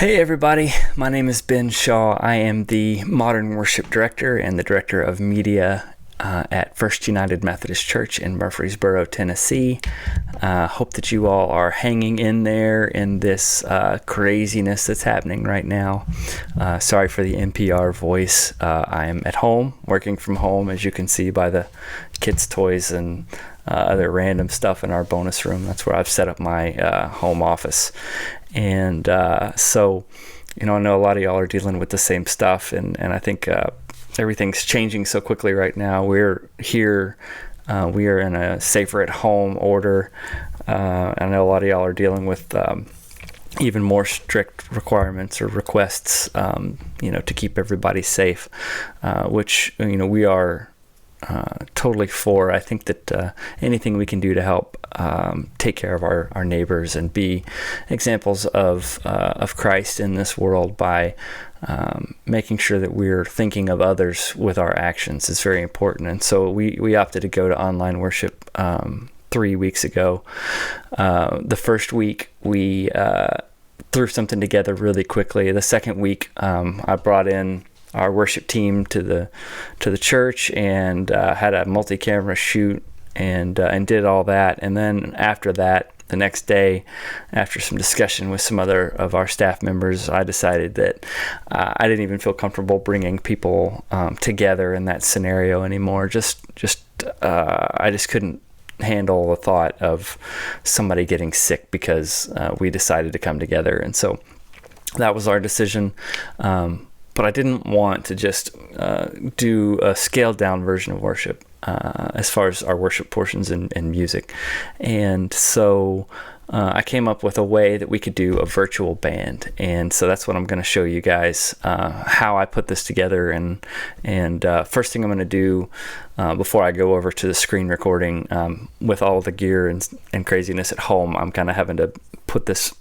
Hey everybody, my name is Ben Shaw. I am the Modern Worship Director and the Director of Media at First United Methodist Church in Murfreesboro, Tennessee. Hope that you all are hanging in there in this craziness that's happening right now. Sorry for the NPR voice. I am at home, working from home, as you can see by the kids' toys and other random stuff in our bonus room. That's where I've set up my home office. And so, I know a lot of y'all are dealing with the same stuff, and I think everything's changing so quickly right now. We're here, we are in a safer at home order. I know a lot of y'all are dealing with even more strict requirements or requests, to keep everybody safe, which, we are totally for. I think that anything we can do to help take care of our neighbors and be examples of Christ in this world by making sure that we're thinking of others with our actions is very important. And so we opted to go to online worship 3 weeks ago. The first week we threw something together really quickly. The second week I brought in our worship team to the church and had a multi-camera shoot and did all that. And then after that, the next day, after some discussion with some other of our staff members, I decided that I didn't even feel comfortable bringing people together in that scenario anymore. I just couldn't handle the thought of somebody getting sick because we decided to come together. And so that was our decision. But I didn't want to just do a scaled down version of worship as far as our worship portions and music. And so I came up with a way that we could do a virtual band. And so that's what I'm going to show you guys, how I put this together. And first thing I'm going to do before I go over to the screen recording, with all the gear and craziness at home, I'm kind of having to put this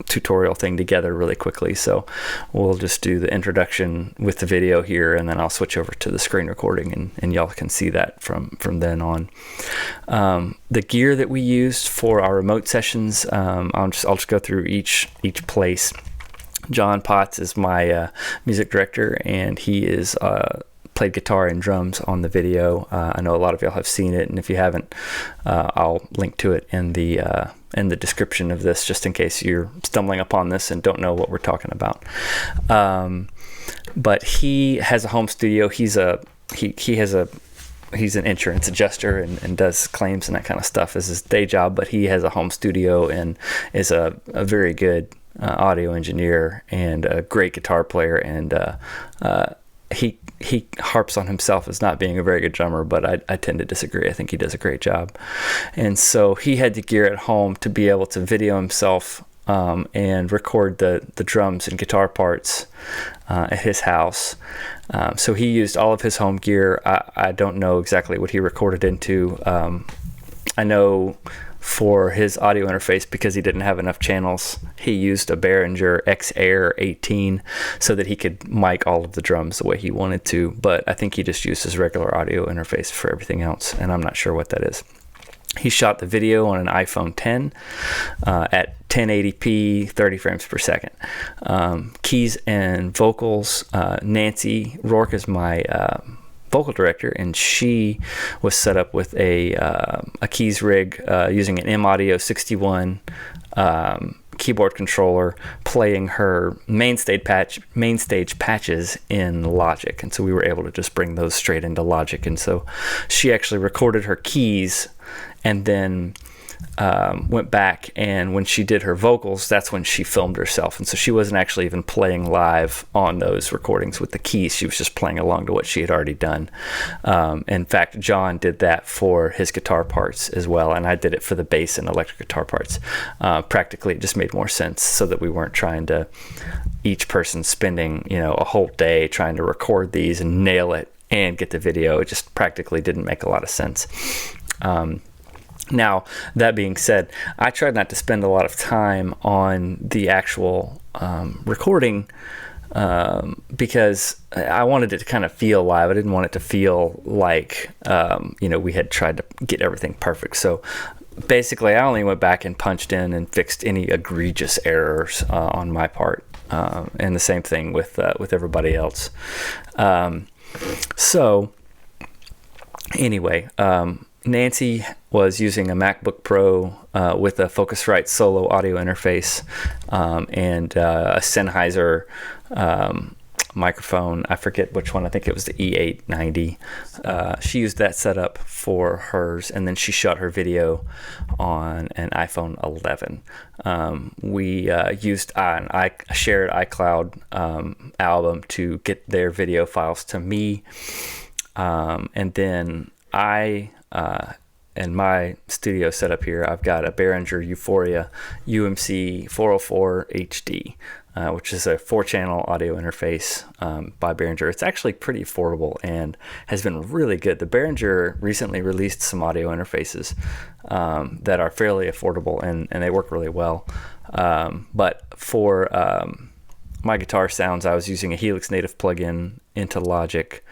tutorial thing together really quickly. So we'll just do the introduction with the video here, and then I'll switch over to the screen recording, and y'all can see that from then on. The gear that we used for our remote sessions, I'll just go through each place. John Potts is my music director, and he is played guitar and drums on the video. I know a lot of y'all have seen it, and if you haven't, I'll link to it in the description of this, just in case you're stumbling upon this and don't know what we're talking about. But he has a home studio. He's an insurance adjuster and does claims and that kind of stuff as his day job, but he has a home studio and is a very good audio engineer and a great guitar player, and he harps on himself as not being a very good drummer, but I tend to disagree. I think he does a great job. And so he had the gear at home to be able to video himself and record the drums and guitar parts at his house. So he used all of his home gear. I don't know exactly what he recorded into. I know for his audio interface, because he didn't have enough channels, he used a Behringer X-Air 18 so that he could mic all of the drums the way he wanted to, but I think he just used his regular audio interface for everything else, and I'm not sure what that is. He shot the video on an iPhone 10 at 1080p, 30 frames per second. Keys and vocals, Nancy Rourke is my vocal director, and she was set up with a keys rig using an M-Audio 61 keyboard controller, playing her main stage patches in Logic, and so we were able to just bring those straight into Logic. And so she actually recorded her keys and then went back, and when she did her vocals, that's when she filmed herself. And so she wasn't actually even playing live on those recordings with the keys. She was just playing along to what she had already done. In fact, John did that for his guitar parts as well, and I did it for the bass and electric guitar parts. Practically, it just made more sense so that we weren't trying to, each person spending, a whole day trying to record these and nail it and get the video. It just practically didn't make a lot of sense. Now, that being said, I tried not to spend a lot of time on the actual recording because I wanted it to kind of feel live. I didn't want it to feel like, we had tried to get everything perfect. So basically, I only went back and punched in and fixed any egregious errors on my part, and the same thing with everybody else. So anyway, Nancy was using a MacBook Pro with a Focusrite Solo audio interface and a Sennheiser microphone. I forget which one. I think it was the E890. She used that setup for hers, and then she shot her video on an iPhone 11. We used a shared iCloud album to get their video files to me, and then in my studio setup here, I've got a Behringer Euphoria UMC 404 HD, which is a 4-channel audio interface by Behringer. It's actually pretty affordable and has been really good. The Behringer recently released some audio interfaces that are fairly affordable, and they work really well. But for my guitar sounds, I was using a Helix Native plugin into Logic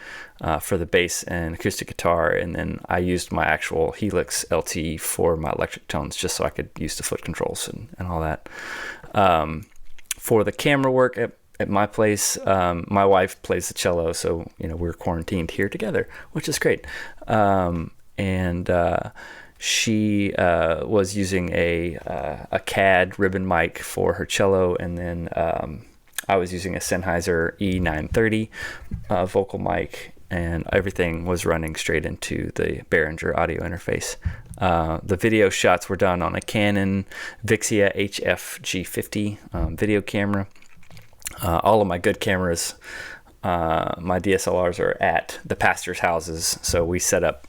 for the bass and acoustic guitar, and then I used my actual Helix LT for my electric tones, just so I could use the foot controls and all that. For the camera work at my place, my wife plays the cello, so we're quarantined here together, which is great. And she was using a CAD ribbon mic for her cello, and then I was using a Sennheiser E930 vocal mic, and everything was running straight into the Behringer audio interface. The video shots were done on a Canon Vixia HF G50 video camera. All of my good cameras, my DSLRs, are at the pastor's houses, so we set up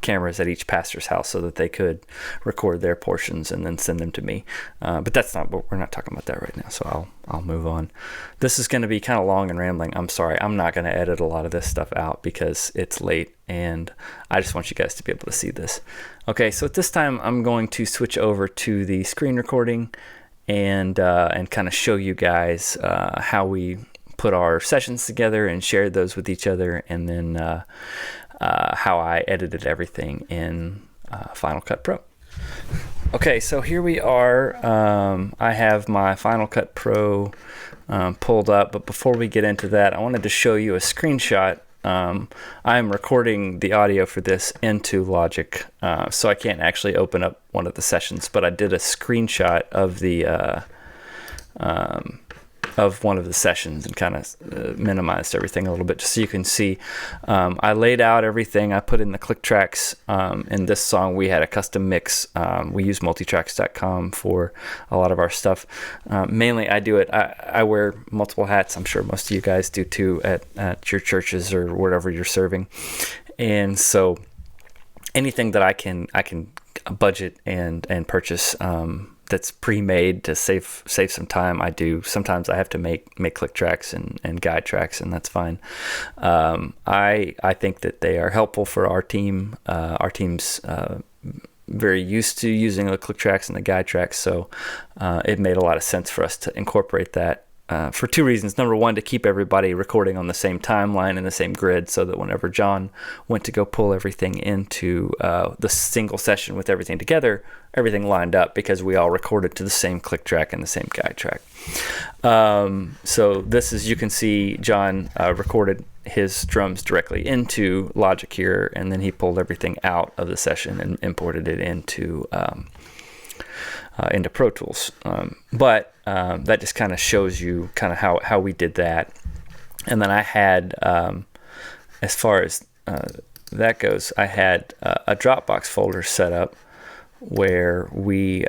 cameras at each pastor's house so that they could record their portions and then send them to me. But we're not talking about that right now, so I'll move on. This is going to be kind of long and rambling. I'm sorry. I'm not going to edit a lot of this stuff out because it's late, and I just want you guys to be able to see this. Okay, so at this time, I'm going to switch over to the screen recording and kind of show you guys how we put our sessions together and shared those with each other, and then how I edited everything in Final Cut Pro. Okay, so here we are. I have my Final Cut Pro pulled up, but before we get into that, I wanted to show you a screenshot. I'm recording the audio for this into Logic, so I can't actually open up one of the sessions, but I did a screenshot of the of one of the sessions and kind of minimized everything a little bit just so you can see. I laid out everything. I put in the click tracks. In this song, we had a custom mix. We use multitracks.com for a lot of our stuff. Mainly, I do it. I wear multiple hats. I'm sure most of you guys do too at your churches or wherever you're serving. And so anything that I can budget and purchase that's pre-made to save some time, I do. Sometimes I have to make click tracks and guide tracks, and that's fine. I think that they are helpful for our team. Our team's very used to using the click tracks and the guide tracks, so it made a lot of sense for us to incorporate that. For two reasons. Number one, to keep everybody recording on the same timeline and the same grid, so that whenever John went to go pull everything into the single session with everything together, everything lined up because we all recorded to the same click track and the same guide track. So this is, you can see John recorded his drums directly into Logic here, and then he pulled everything out of the session and imported it into Pro Tools. But that just kind of shows you kind of how we did that. And then I had, as far as that goes, I had a Dropbox folder set up where we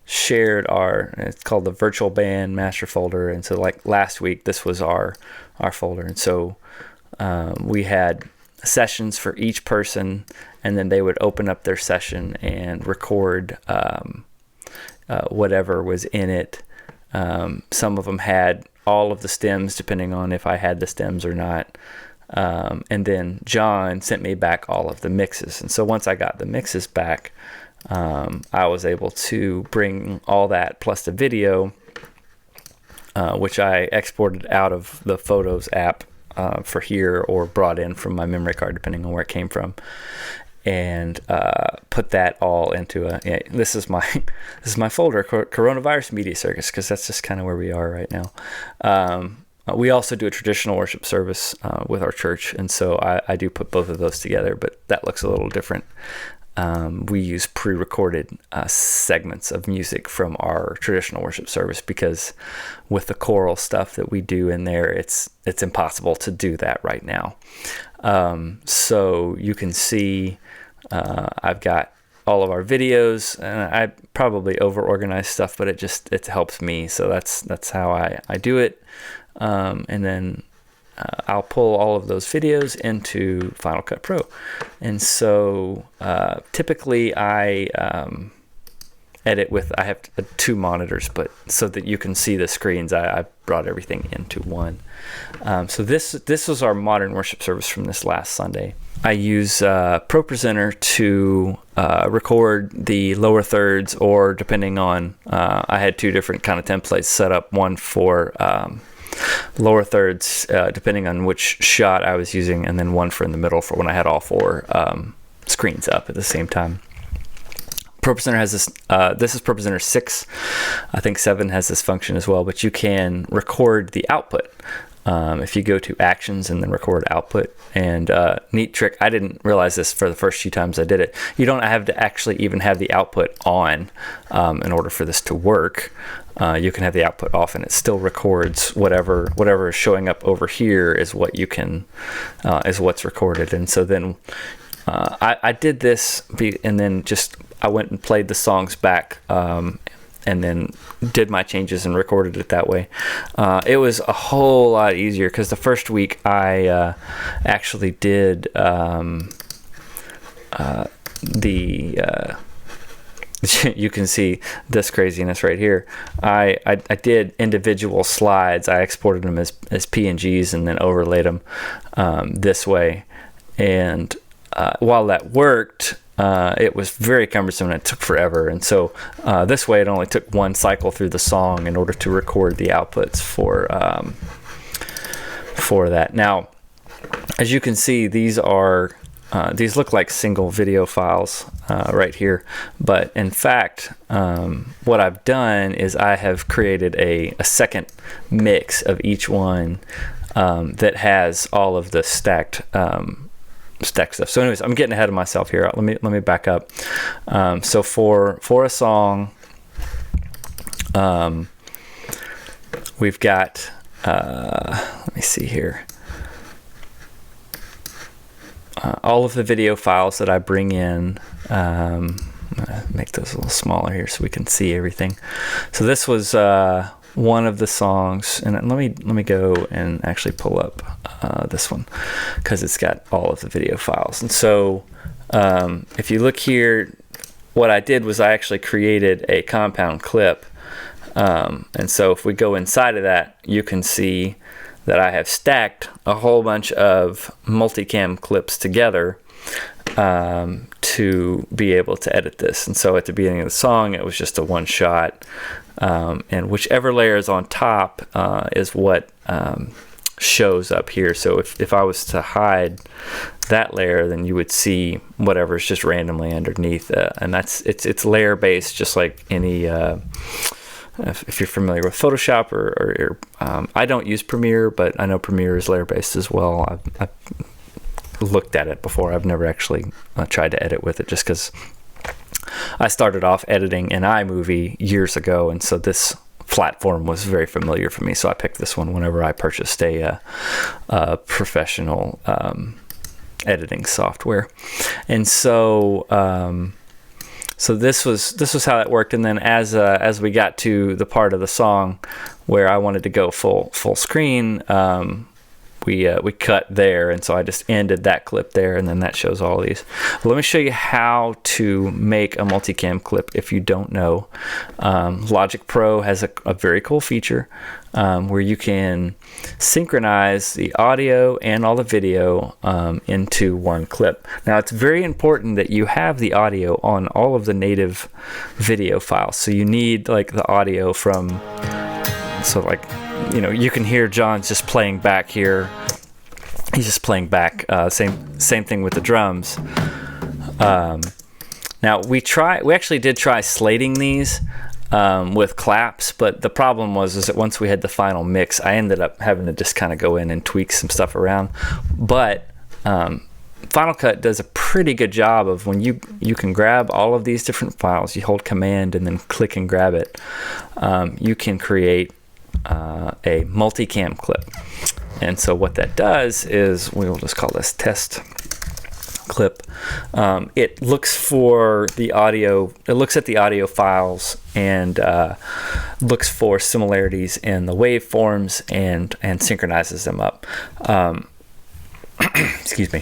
shared it's called the Virtual Band Master Folder. And so like last week, this was our folder. And so we had sessions for each person, and then they would open up their session and record whatever was in it. Some of them had all of the stems, depending on if I had the stems or not. And then John sent me back all of the mixes. And so once I got the mixes back, I was able to bring all that plus the video, which I exported out of the Photos app for here, or brought in from my memory card, depending on where it came from. and put that all into this is my folder, Coronavirus Media Circus, because that's just kind of where we are right now. We also do a traditional worship service with our church, and so I do put both of those together, but that looks a little different. We use pre-recorded segments of music from our traditional worship service, because with the choral stuff that we do in there, it's impossible to do that right now. So you can see I've got all of our videos, and I probably over-organize stuff, but it helps me. So that's how I do it. And then I'll pull all of those videos into Final Cut Pro. And so typically I edit with, I have 2 monitors, but so that you can see the screens, I brought everything into one. So this was our modern worship service from this last Sunday. I use ProPresenter to record the lower thirds, or depending on, I had 2 different kind of templates set up, one for lower thirds, depending on which shot I was using, and then one for in the middle for when I had all 4 screens up at the same time. ProPresenter has this, this is ProPresenter 6. I think 7 has this function as well, but you can record the output. If you go to Actions and then Record Output, and neat trick, I didn't realize this for the first few times I did it. You don't have to actually even have the output on in order for this to work. You can have the output off, and it still records whatever is showing up over here is what you can is what's recorded. And so then I did this, and then I went and played the songs back, and then did my changes and recorded it that way. It was a whole lot easier, because the first week I actually did you can see this craziness right here. I did individual slides. I exported them as PNGs and then overlaid them this way. And while that worked, it was very cumbersome, and it took forever. And so this way, it only took 1 cycle through the song in order to record the outputs for that. Now, as you can see, these look like single video files right here, but in fact, what I've done is I have created a second mix of each one that has all of the stacked stuff. So anyways, I'm getting ahead of myself here. Let me back up. So for a song, we've got let me see here, all of the video files that I bring in. Make those a little smaller here so we can see everything. So this was one of the songs, and let me go and actually pull up this one, because it's got all of the video files. And so if you look here, what I did was I actually created a compound clip, and so if we go inside of that, you can see that I have stacked a whole bunch of multicam clips together to be able to edit this. And so at the beginning of the song, it was just a 1 shot, and whichever layer is on top is what shows up here. So if I was to hide that layer, then you would see whatever's just randomly underneath, and it's layer based, just like any if you're familiar with Photoshop or I don't use Premiere, but I know Premiere is layer based as well. I've looked at it before. I've never actually tried to edit with it, just because I started off editing in iMovie years ago, and so this platform was very familiar for me. So I picked this one whenever I purchased a professional editing software. And so so this was how that worked. And then as we got to the part of the song where I wanted to go full screen, we cut there, and so I just ended that clip there, and then that shows all these. Let me show you how to make a multicam clip if you don't know. Logic Pro has a very cool feature where you can synchronize the audio and all the video into one clip. Now, it's very important that you have the audio on all of the native video files. So you need like the audio from, so like, you know, you can hear John's just playing back here. He's just playing back. Same thing with the drums. Now we actually did try slating these with claps, but the problem was that once we had the final mix, I ended up having to just kind of go in and tweak some stuff around. But Final Cut does a pretty good job of when you can grab all of these different files, you hold Command and then click and grab it. You can create a multicam clip. And so what that does is, we'll just call this test clip. It looks for the audio. It looks at the audio files and looks for similarities in the waveforms and synchronizes them up. Excuse me.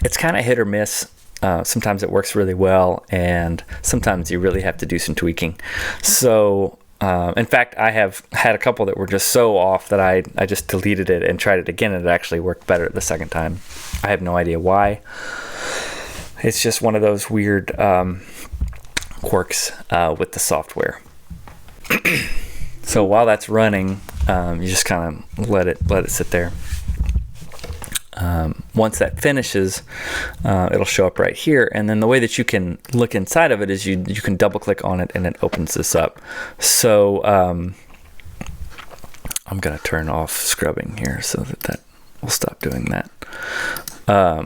It's kind of hit or miss. Sometimes it works really well, and sometimes you really have to do some tweaking. So, in fact, I have had a couple that were just so off that I just deleted it and tried it again, and it actually worked better the second time. I have no idea why. It's just one of those weird quirks with the software. So while that's running, you just kind of let it sit there. Once that finishes, it'll show up right here, and then the way that you can look inside of it is you can double click on it and it opens this up. So I'm gonna turn off scrubbing here so that will stop doing that. There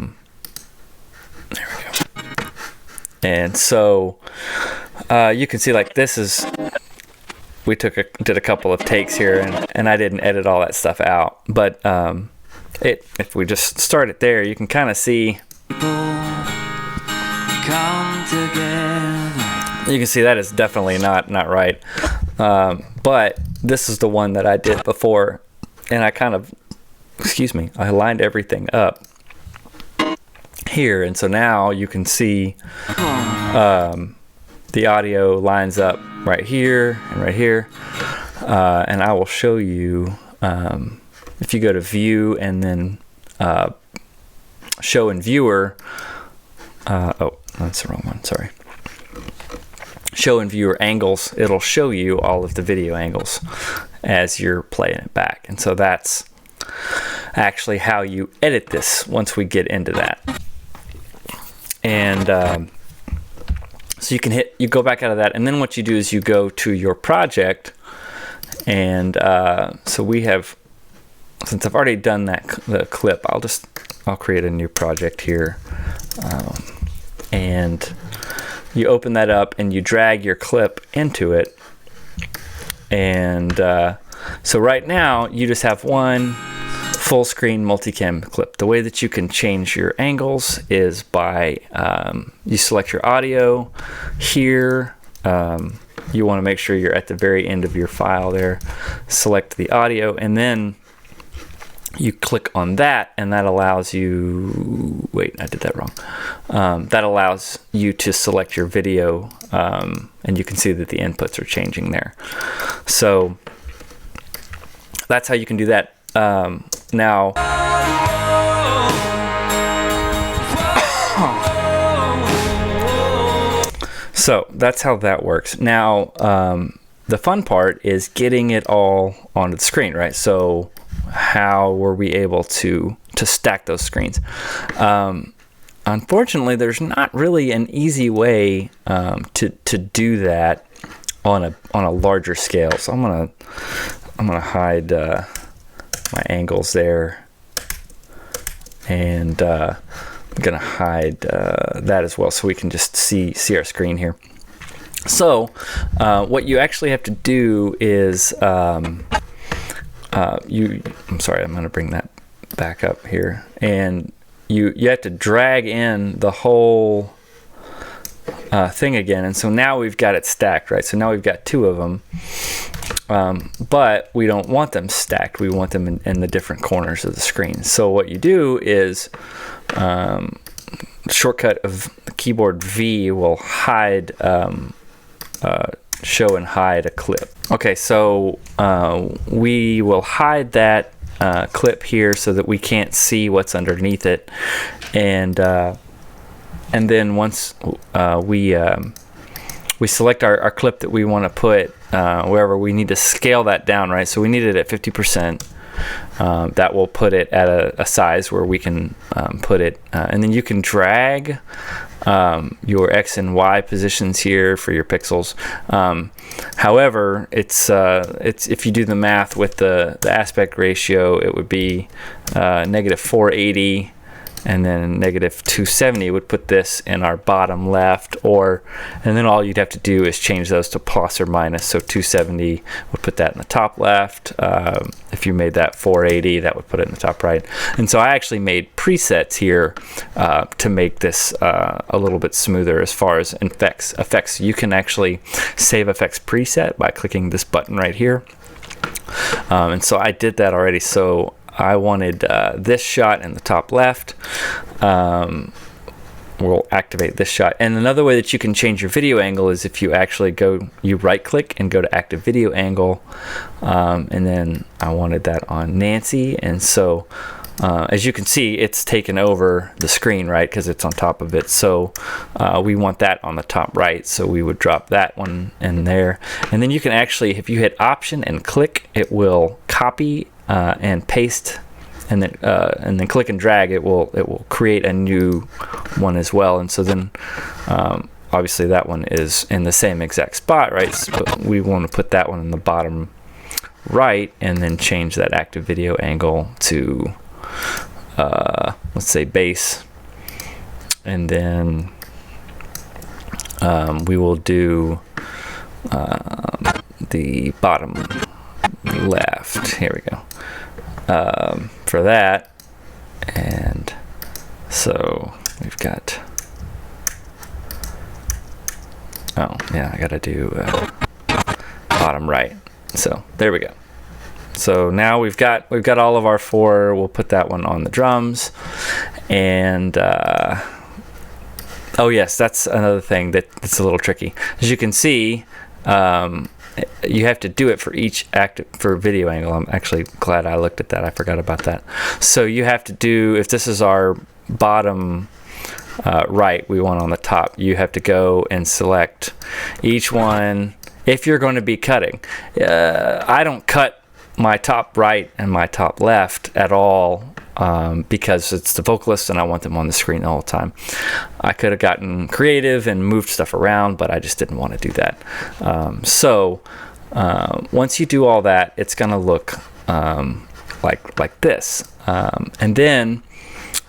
we go. And so you can see, like, this is, we did a couple of takes here, and I didn't edit all that stuff out, but if we just start it there, you can kind of see. You can see that is definitely not right. But this is the one that I did before, and I kind of, I lined everything up here, and so now you can see the audio lines up right here and right here, and I will show you. If you go to View and then Show in Viewer, oh, that's the wrong one, sorry. Show in Viewer Angles, it'll show you all of the video angles as you're playing it back. And so that's actually how you edit this once we get into that. And so you go back out of that, and then what you do is you go to your project, and so we have, since I've already done the clip, I'll create a new project here, and you open that up and you drag your clip into it, and so right now you just have one full screen multicam clip. The way that you can change your angles is by you select your audio here. You want to make sure you're at the very end of your file there. Select the audio, and then you click on that, and that allows you, wait, I did that wrong. That allows you to select your video, and you can see that the inputs are changing there. So that's how you can do that. Now, so that's how that works. Now, the fun part is getting it all onto the screen, right? So how were we able to stack those screens? Unfortunately, there's not really an easy way to do that on a larger scale. So I'm gonna hide my angles there, and I'm gonna hide that as well, so we can just see our screen here. So what you actually have to do is I'm sorry, I'm going to bring that back up here, and you have to drag in the whole thing again, and so now we've got it stacked, right? So now we've got two of them, but we don't want them stacked. We want them in the different corners of the screen. So what you do is shortcut of the keyboard V will hide, show and hide a clip. Okay, so we will hide that clip here so that we can't see what's underneath it, and then once we select our clip that we want to put wherever, we need to scale that down, right? So we need it at 50%. That will put it at a size where we can put it, and then you can drag your X and Y positions here for your pixels. However, it's if you do the math with the aspect ratio, it would be negative 480 and then negative 270 would put this in our bottom left, and then all you'd have to do is change those to plus or minus. So 270 would put that in the top left. If you made that 480, that would put it in the top right. And so I actually made presets here to make this a little bit smoother as far as effects. You can actually save effects preset by clicking this button right here. And so I did that already. So I wanted this shot in the top left. We'll activate this shot. And another way that you can change your video angle is if you actually you right click and go to active video angle. And then I wanted that on Nancy. And so as you can see, it's taken over the screen, right? Because it's on top of it. So we want that on the top right. So we would drop that one in there. And then you can actually, if you hit Option and click, it will copy and paste, and then click and drag. It will create a new one as well. And so then obviously that one is in the same exact spot, right? So we want to put that one in the bottom right, and then change that active video angle to let's say base, and then we will do the bottom left. Here we go. For that, and so we've got, oh yeah, I gotta do bottom right. So there we go. So now we've got all of our four. We'll put that one on the drums, and oh yes, that's another thing that's a little tricky. As you can see, you have to do it for each for video angle. I'm actually glad I looked at that. I forgot about that. So you have to do, if this is our bottom right, we want on the top, you have to go and select each one if you're going to be cutting. I don't cut my top right and my top left at all, because it's the vocalist and I want them on the screen the whole time. I could have gotten creative and moved stuff around, but I just didn't want to do that. So once you do all that, it's going to look like this. And then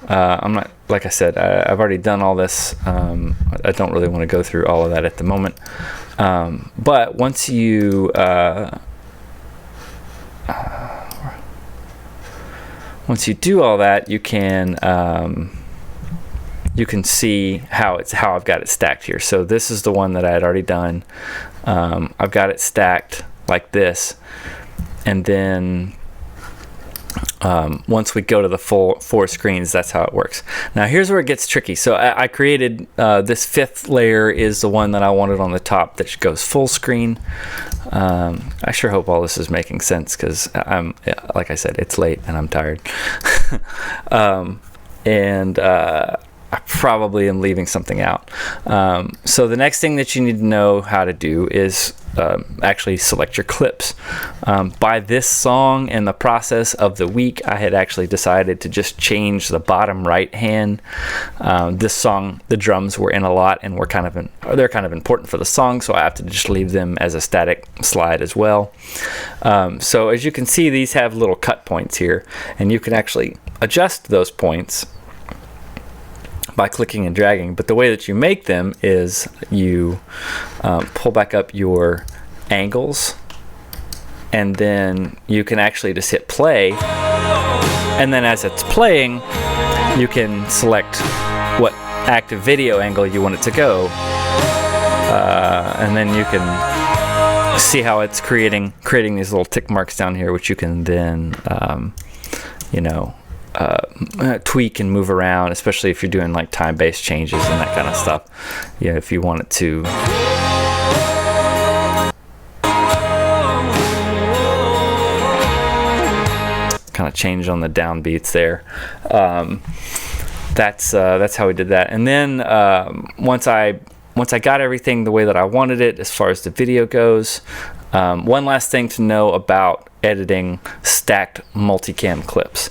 I'm not, like I said, I've already done all this. I don't really want to go through all of that at the moment. But once you do all that, you can see how I've got it stacked here. So this is the one that I had already done. I've got it stacked like this, and then once we go to the full 4 screens, that's how it works. Now here's where it gets tricky. So I created this 5th layer is the one that I wanted on the top that goes full screen. I sure hope all this is making sense, because like I said, it's late and I'm tired. I probably am leaving something out. So the next thing that you need to know how to do is actually select your clips. By this song and the process of the week, I had actually decided to just change the bottom right hand. This song, the drums were in a lot and they're kind of important for the song, so I have to just leave them as a static slide as well. So as you can see, these have little cut points here, and you can actually adjust those points by clicking and dragging. But the way that you make them is you pull back up your angles, and then you can actually just hit play, and then as it's playing, you can select what active video angle you want it to go, and then you can see how it's creating these little tick marks down here, which you can then tweak and move around, especially if you're doing like time-based changes and that kind of stuff. If you want it to kind of change on the downbeats there. That's how we did that. And then once I got everything the way that I wanted it as far as the video goes, one last thing to know about editing stacked multicam clips.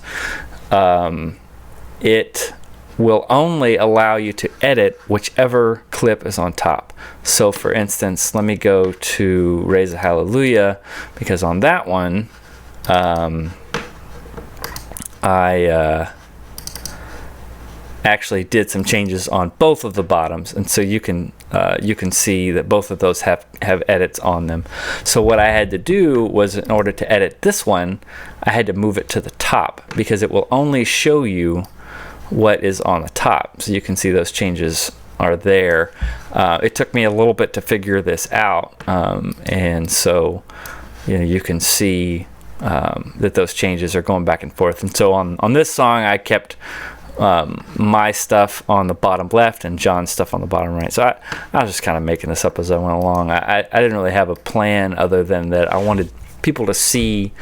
will only allow you to edit whichever clip is on top. So for instance, let me go to Raise a Hallelujah, because on that one, I actually did some changes on both of the bottoms, and so you can see that both of those have edits on them. So what I had to do was, in order to edit this one, I had to move it to the top, because it will only show you what is on the top. So you can see those changes are there. It took me a little bit to figure this out, and so you can see that those changes are going back and forth. And so on this song, I kept my stuff on the bottom left and John's stuff on the bottom right. So I was just kind of making this up as I went along. I didn't really have a plan, other than that I wanted people to see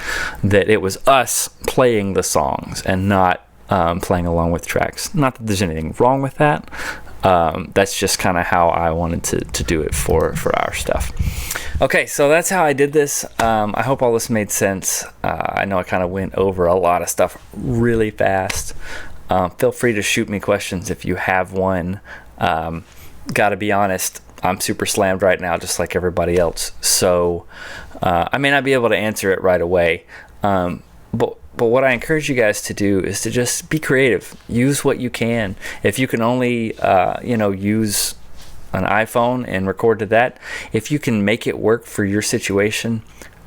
that it was us playing the songs and not playing along with tracks. Not that there's anything wrong with that. That's just kind of how I wanted to do it for our stuff. Okay, so that's how I did this. I hope all this made sense. I know I kind of went over a lot of stuff really fast. Feel free to shoot me questions if you have one. Gotta be honest, I'm super slammed right now, just like everybody else. So I may not be able to answer it right away. But what I encourage you guys to do is to just be creative. Use what you can. If you can only, use an iPhone and record to that, if you can make it work for your situation,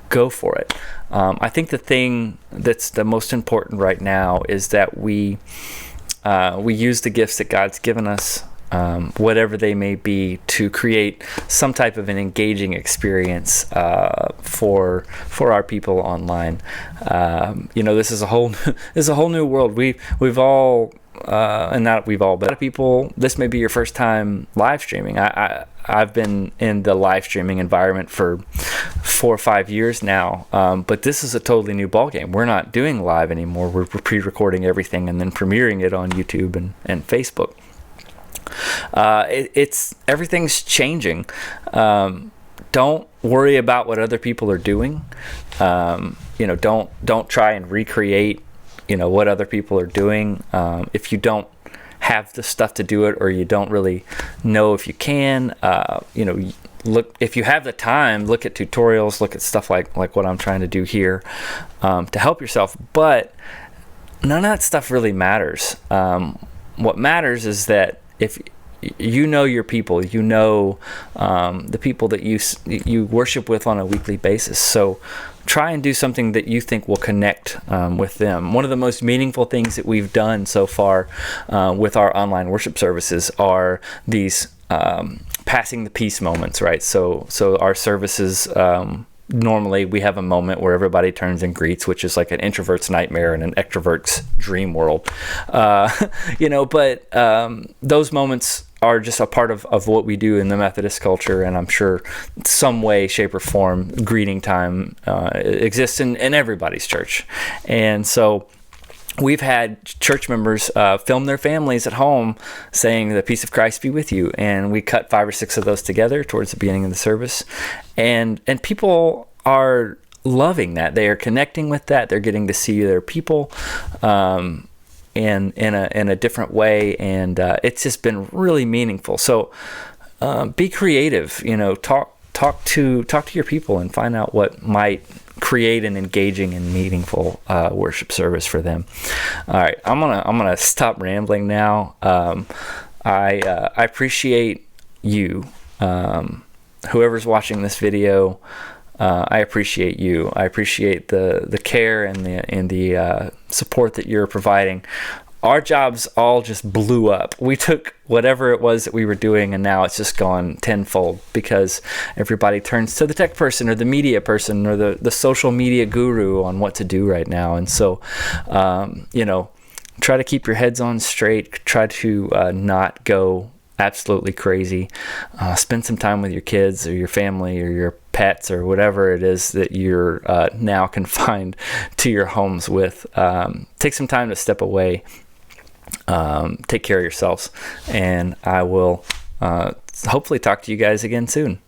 go for it. I think the thing that's the most important right now is that we use the gifts that God's given us, whatever they may be, to create some type of an engaging experience for our people online. This is a whole new world. We've all and not we've all, but a lot of people, this may be your first time live streaming. I've been in the live streaming environment for 4 or 5 years now, but this is a totally new ballgame. We're not doing live anymore. We're pre-recording everything and then premiering it on YouTube and Facebook. Everything's changing. Don't worry about what other people are doing. Don't try and recreate what other people are doing. If you don't have the stuff to do it, or you don't really know if you can, look, if you have the time, look at tutorials, look at stuff like what I'm trying to do here, to help yourself. But none of that stuff really matters. What matters is that if you know your people, the people that you worship with on a weekly basis. So try and do something that you think will connect with them. One of the most meaningful things that we've done so far with our online worship services are these passing the peace moments, right? So our services, normally we have a moment where everybody turns and greets, which is like an introvert's nightmare and an extrovert's dream world. But those moments are just a part of what we do in the Methodist culture, and I'm sure some way, shape, or form greeting time exists in everybody's church. And so we've had church members film their families at home saying, "The peace of Christ be with you," and we cut 5 or 6 of those together towards the beginning of the service, and people are loving that. They are connecting with that. They're getting to see their people in a different way, and it's just been really meaningful. So be creative. Talk to your people and find out what might create an engaging and meaningful worship service for them. All right, I'm gonna stop rambling now. I appreciate you, whoever's watching this video. I appreciate you. I appreciate the care and the support that you're providing. Our jobs all just blew up. We took whatever it was that we were doing, and now it's just gone tenfold, because everybody turns to the tech person or the media person or the social media guru on what to do right now. And so, try to keep your heads on straight. Try to not go absolutely crazy. Spend some time with your kids or your family or your pets or whatever it is that you're now confined to your homes with. Take some time to step away. Take care of yourselves, and I will hopefully talk to you guys again soon.